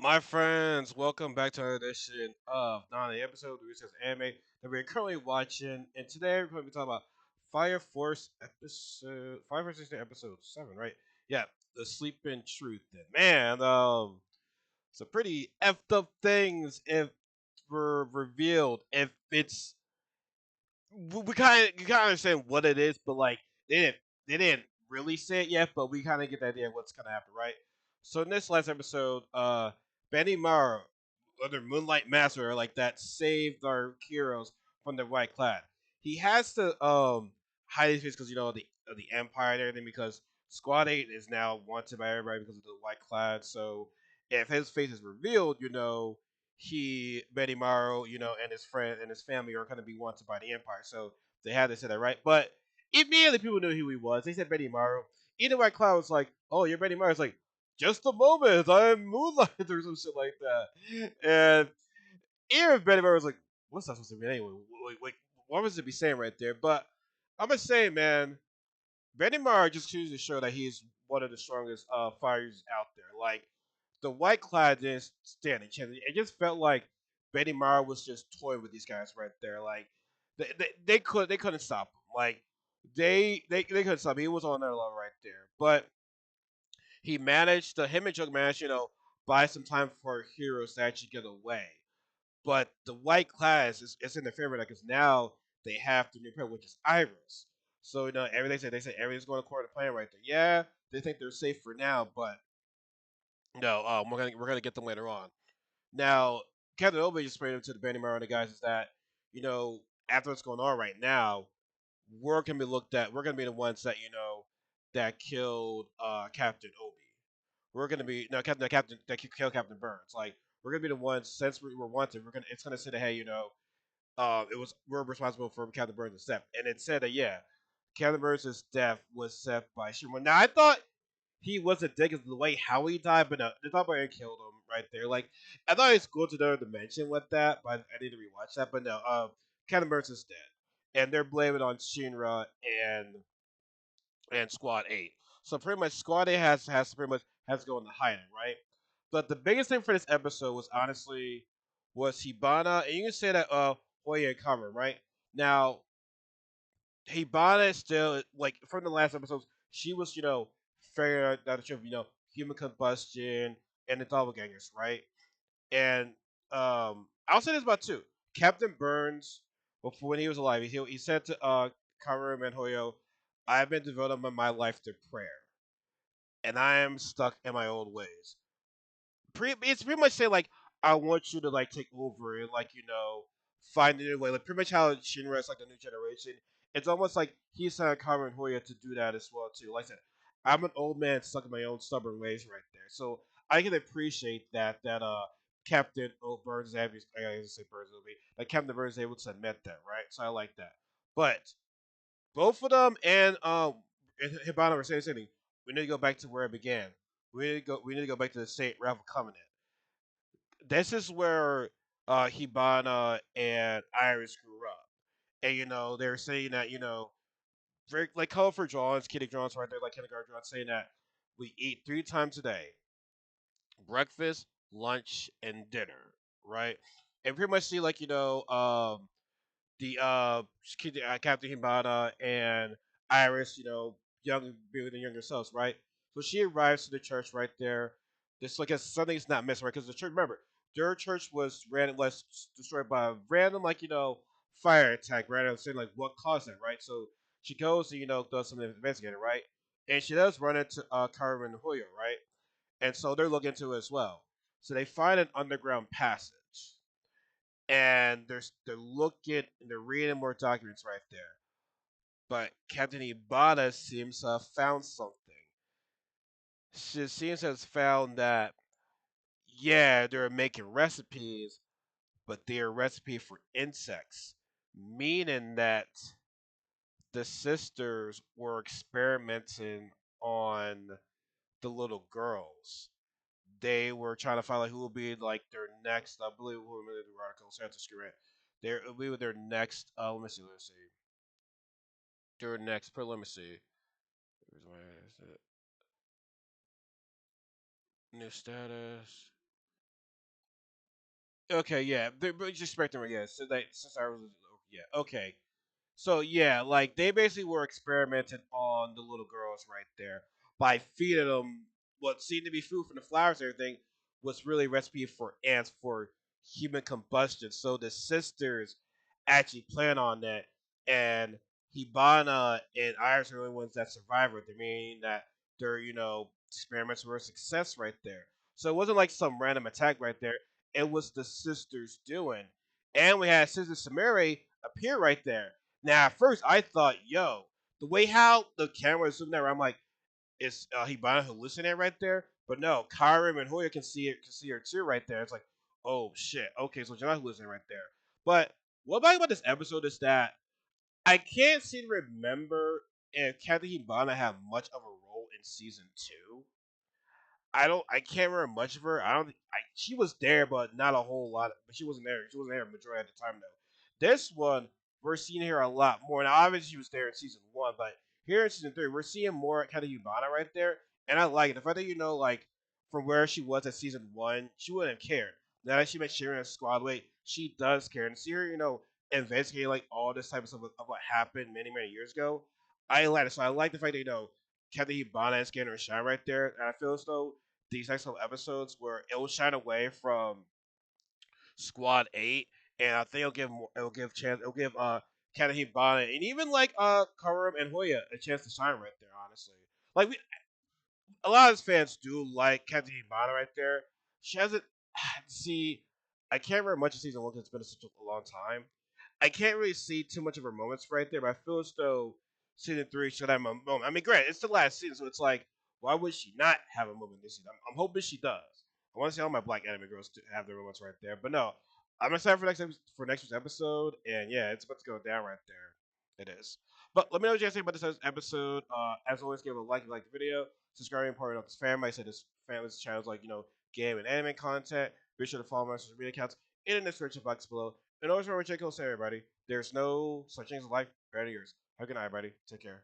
My friends, welcome back to another edition of Nani episode which is anime that we're currently watching. And today we're going to be talking about Fire Force episode 7, right? Yeah, the Sleeping Truth. And man, some pretty effed up things if were revealed. If it's we kind of understand what it is, but like they didn't really say it yet, but we kind of get the idea of what's gonna happen, right? So in this last episode, Benny Mara, other Moonlight Master, like that, saved our heroes from the White Clad. He has to hide his face because the Empire and everything because Squad 8 is now wanted by everybody because of the White Clad. So if his face is revealed, Benny Morrow, and his friend and his family are going to be wanted by the Empire. So they had to say that, right? But immediately people knew who he was. They said Benny Morrow. Either White Cloud was like, "Oh, you're Benny Morrow." It's like, "Just a moment, I'm Moonlight" or some shit like that. And even Benny Morrow was like, "What's that supposed to mean anyway? What was it be saying right there?" But I'm gonna say, man, Benny Morrow just chooses to show that he's one of the strongest fighters out there. Like the White Cloud didn't stand a chance. It just felt like Benny Morrow was just toying with these guys right there. Like they couldn't stop him. Like they couldn't stop him. He was on their level right there. But he managed to him and Chuck managed, buy some time for heroes to actually get away. But the White class is in the favor because now they have the new player, which is Iris. So everything they say everything's going according to plan right there. Yeah, they think they're safe for now, but no, we're gonna get them later on. Now, Captain Obey just explained to the Bandy Mario and the guys is that you know after what's going on right now, we're gonna be looked at. We're gonna be the ones that that killed Captain Obi. We're gonna be no Captain that killed Captain Burns. Like we're gonna be the ones since we were wanted. It's gonna say that hey it was we're responsible for Captain Burns' death, and it said that yeah, Captain Burns' death was set by Shimon. Now I thought he wasn't dead because of the way how he died, but no, the top player killed him right there. Like I thought it's cool to know the mention with that, but I need to rewatch that. But no, Captain Burns is dead, and they're blaming it on Shinra and Squad 8. So pretty much Squad 8 has to pretty much has to go into hiding, right? But the biggest thing for this episode was honestly was Hibana, and you can say that Hoya and Kamen, right? Now Hibana is still like from the last episodes, she was figuring out that the human combustion and the doppelgangers, right? And I'll say this about two. Captain Burns, before when he was alive, he said to Karu and Hoyo, "I've been devoting my life to prayer, and I am stuck in my old ways." It's pretty much saying like I want you to like take over and like find a new way. Like pretty much how Shinra is like the new generation. It's almost like he's telling Kamen and Hoya to do that as well too. Like I said, I'm an old man stuck in my own stubborn ways right there. So I can appreciate that Captain Burns is able. I gotta say Burns will be like Captain Burns is able to admit that, right? So I like that. But both of them and Hibana were saying the same thing. We need to go back to where it began. We need to go back to the state Ravel Covenant. This is where Hibana and Iris grew up. And they're saying that, very like colorful drawings, kiddie drawings right there, like kindergarten drawings, saying that we eat three times a day: breakfast, lunch, and dinner, right? And pretty much see like, the Captain Hibana and Iris, young being the younger selves, right? So she arrives to the church right there. Just like as something's not missing, right? Because the church, remember, their church was destroyed by a random fire attack, right? I was saying like what caused it, right? So she goes and does something to investigate it, right? And she does run into Carmen Hoyo, right? And so they're looking into it as well. So they find an underground passage and they're looking and they're reading more documents right there. But Captain Ibata seems to have found something. She seems to have found that yeah, they're making recipes, but they're a recipe for insects, meaning that the sisters were experimenting on the little girls. They were trying to find like who will be like their next. I believe who will be the article. So I have to screw it. They'll be with their next. Let me see. Let's see. Their next. Let me see. New status. Okay, yeah, but just spectrum, yeah. So that since I was, yeah, okay. So yeah, like they basically were experimenting on the little girls right there by feeding them what seemed to be food from the flowers and everything was really a recipe for ants for human combustion. So the sisters actually plan on that, and Hibana and Iris are the only ones that survived it. Meaning that their experiments were a success right there. So it wasn't like some random attack right there. It was the sisters doing, and we had Sister Samiri appear right there. Now, at first, I thought, yo, the way how the camera is zooming there, I'm like, is Hibana hallucinating right there? But no, Kyrim and Hoya can see her too right there. It's like, oh shit, okay, so you're not hallucinating right there. But what about this episode is that I can't seem to remember if Captain Hibana had much of a role in season two. I can't remember much of her. I don't she was there but not a whole lot. But she wasn't there. She wasn't there majority of the time though. This one we're seeing her a lot more. Now obviously she was there in season one, but here in season three we're seeing more kind of Yubana right there, and I like it. The fact that like from where she was at season one, she wouldn't have cared. Now that she met Sharon and Squad Weight, she does care, and see her investigate like all this type of stuff of what happened many years ago. I like it. So I like the fact that Captain Hibana is getting her shine right there, and I feel as though these next couple episodes where it will shine away from Squad 8, and I think it'll give Kanahi Bana and even like Karum and Hoya a chance to shine right there. Honestly, like a lot of his fans do like Captain Hibana right there. She hasn't see. I can't remember much of season one because it's been such a long time. I can't really see too much of her moments right there, but I feel as though season three should have a moment. I mean, great, it's the last season, so it's like, why would she not have a moment this season? I'm hoping she does. I want to see all my black anime girls to have their moments right there, but no, I'm excited for next week's episode, and yeah, it's about to go down right there. It is. But let me know what you guys think about this episode. As always, give it a like if you like the video. Subscribing part of this family. I said this family's channels like game and anime content. Be sure to follow my social media accounts in the description box below. And always remember, check out everybody. There's no such thing as life better than yours. Have a good night, everybody. Take care.